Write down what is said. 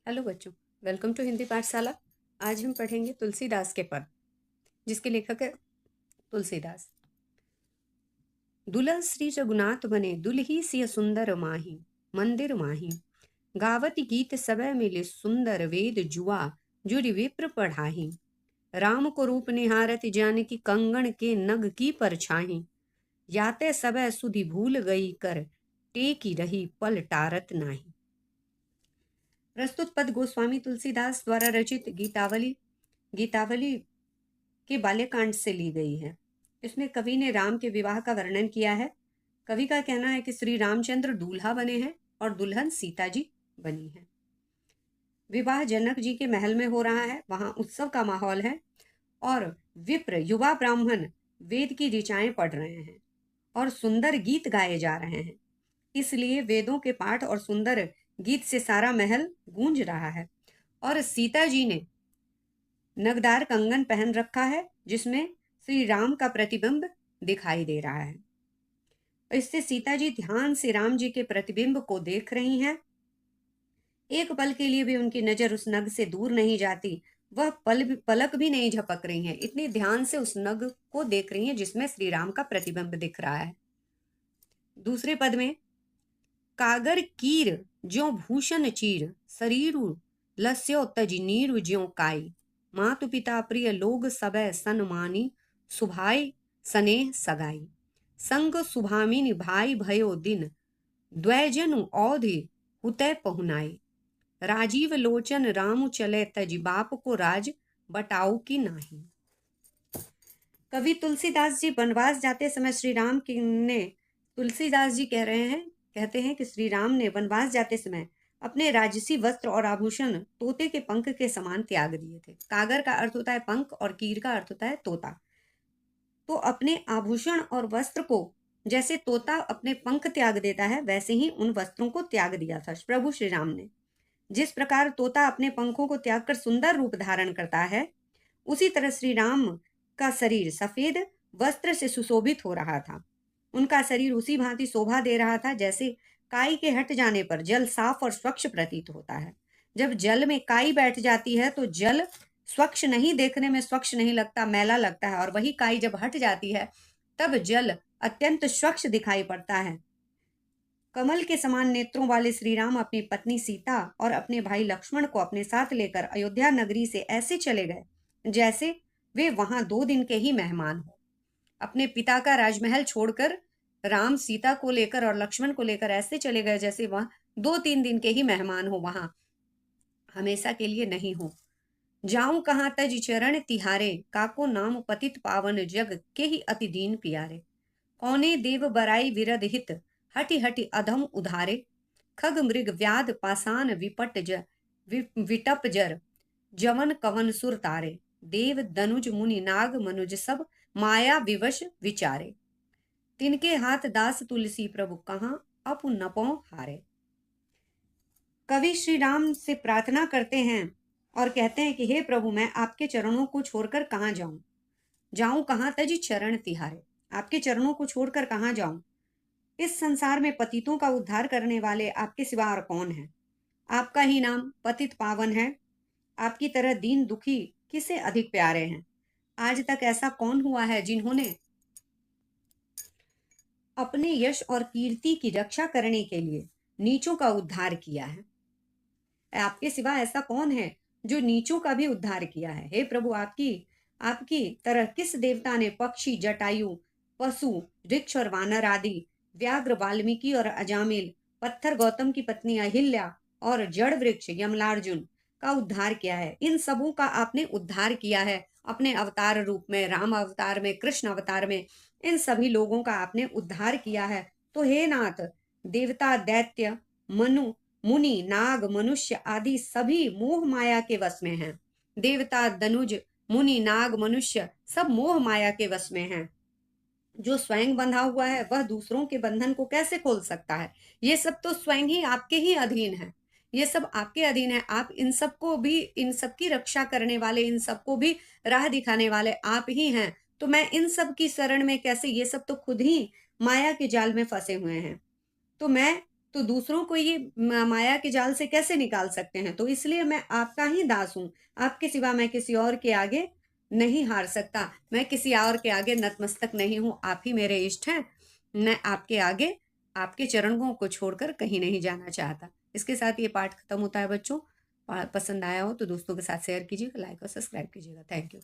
Hello बच्चों, welcome to Hindi पाठशाला। आज हम पढ़ेंगे तुलसीदास के पद, जिसके लेखक है तुलसीदास। दुलह श्री रघुनाथ बने दुलही सिय सुंदर माही, मंदिर माही गावती गीत सबे मिले सुंदर वेद जुआ जुरि विप्र पढ़ाही। राम को रूप निहारत जानकी कंगन के नग की परछाही, याते सबे सुधि भूल गई कर टेकी रही पल टारत नाही। प्रस्तुत पद गोस्वामी तुलसीदास द्वारा रचित गीतावली के बाल्यकांड से ली गई है। इसमें कवि ने राम के विवाह का वर्णन किया है। कवि का कहना है कि श्री रामचंद्र दूल्हा बने हैं और दुल्हन सीता जी बनी है। विवाह जनक जी के महल में हो रहा है, वहां उत्सव का माहौल है और विप्र युवा ब्राह्मण वेद की ऋचाएं पढ़ रहे हैं और सुंदर गीत गाए जा रहे हैं। इसलिए वेदों के पाठ और सुंदर गीत से सारा महल गूंज रहा है और सीता जी ने नगदार कंगन पहन रखा है, जिसमें श्री राम का प्रतिबिंब दिखाई दे रहा है। इससे सीता जी ध्यान से राम जी के प्रतिबिंब को देख रही हैं। एक पल के लिए भी उनकी नजर उस नग से दूर नहीं जाती, वह पलक भी नहीं झपक रही हैं, इतनी ध्यान से उस नग को देख रही हैं जिसमें श्री राम का प्रतिबिंब दिख रहा है। दूसरे पद में कागर कीर ज्यों भूषण चीर, शरीरु लस्यो तज नीरु ज्यों काई, मातु पिता प्रिय लोग सबे सनमानी, सुभाई सनेह सगाई। संग सुभामिनी भाई भयो दिन, द्वैजनु औधि हुतै पहुनाई। राजीव लोचन राम चले तज, बाप को राज बटाऊ की नाही। कवि तुलसीदास जी वनवास जाते समय श्री राम ने तुलसीदास जी कहते हैं कि श्री राम ने वनवास जाते समय अपने राजसी वस्त्र और आभूषण तोते के पंख के समान त्याग दिए थे। कागर का अर्थ होता है पंख और कीर का अर्थ होता है तोता। तो अपने आभूषण और वस्त्र को जैसे तोता अपने पंख त्याग देता है, वैसे ही उन वस्त्रों को त्याग दिया था प्रभु श्री राम ने। जिस प्रकार तोता अपने पंखों को त्याग कर सुंदर रूप धारण करता है, उसी तरह श्री राम का शरीर सफेद वस्त्र से सुशोभित हो रहा था। उनका शरीर उसी भांति शोभा दे रहा था जैसे काई के हट जाने पर जल साफ और स्वच्छ प्रतीत होता है। जब जल में काई बैठ जाती है तो जल स्वच्छ नहीं, देखने में स्वच्छ नहीं लगता, मैला लगता है, और वही काई जब हट जाती है तब जल अत्यंत स्वच्छ दिखाई पड़ता है। कमल के समान नेत्रों वाले श्री राम अपनी पत्नी सीता और अपने भाई लक्ष्मण को अपने साथ लेकर अयोध्या नगरी से ऐसे चले गए जैसे वे वहां 2 दिन के ही मेहमान हो। अपने पिता का राजमहल छोड़कर राम सीता को लेकर और लक्ष्मण को लेकर ऐसे चले गए जैसे वह 2-3 दिन के ही मेहमान हो, वहां हमेशा के लिए नहीं हो। जाऊं कहां तज चरण तिहारे, काको नाम पतित पावन जग के ही अति दीन प्यारे। कौने देव बराई विरद हित, हटि हटि अधम उधारे। खग मृग व्याध पाषाण विटप जर, जवन कवन सुर तारे। देव दनुज मुनि नाग मनुज सब, माया विवश विचारे। तिनके हाथ दास तुलसी प्रभु, कहाँ अपु नपो हारे। कवि श्री राम से प्रार्थना करते हैं और कहते हैं कि हे प्रभु, मैं आपके चरणों को छोड़कर कहाँ जाऊं, जाऊं कहाँ तज चरण तिहारे। आपके चरणों को छोड़कर कहाँ जाऊं। इस संसार में पतितों का उद्धार करने वाले आपके सिवा और कौन है। आपका ही नाम पतित पावन है। आपकी तरह दीन दुखी किसे अधिक प्यारे हैं। आज तक ऐसा कौन हुआ है जिन्होंने अपने यश और कीर्ति की रक्षा करने के लिए नीचों का उद्धार किया है। आपके सिवा ऐसा कौन है जो नीचों का भी उद्धार किया है। हे प्रभु, आपकी तरह किस देवता ने पक्षी, जटायु, पशु, वृक्ष और वानर आदि, व्याघ्र वाल्मीकि और अजामिल, पत्थर गौतम की पत्नी अहिल्या और जड़ वृक्ष यमलार्जुन का उद्धार किया है। इन सबों का आपने उद्धार किया है अपने अवतार रूप में, राम अवतार में, कृष्ण अवतार में। इन सभी लोगों का आपने उद्धार किया है। तो हे नाथ, देवता, दैत्य, मनु, मुनि, नाग, मनुष्य आदि सभी मोह माया के वश में हैं। देवता, दनुज, मुनि, नाग, मनुष्य सब मोह माया के वश में हैं। जो स्वयं बंधा हुआ है वह दूसरों के बंधन को कैसे खोल सकता है। ये सब तो स्वयं ही आपके ही अधीन है। ये सब आपके अधीन है। आप इन सबको भी, इन सबकी रक्षा करने वाले, इन सबको भी राह दिखाने वाले आप ही हैं। तो मैं इन सब की शरण में कैसे, ये सब तो खुद ही माया के जाल में फंसे हुए हैं। तो मैं तो दूसरों को ये माया के जाल से कैसे निकाल सकते हैं? तो इसलिए मैं आपका ही दास हूँ, आपके सिवा मैं किसी और के आगे नहीं हार सकता, मैं किसी और के आगे नतमस्तक नहीं हूँ, आप ही मेरे इष्ट हैं, मैं आपके आगे आपके चरणों को छोड़कर कहीं नहीं जाना चाहता। इसके साथ ये पाठ खत्म होता है बच्चों। पसंद आया हो तो दोस्तों के साथ शेयर कीजिएगा, लाइक और सब्सक्राइब कीजिएगा। Thank you.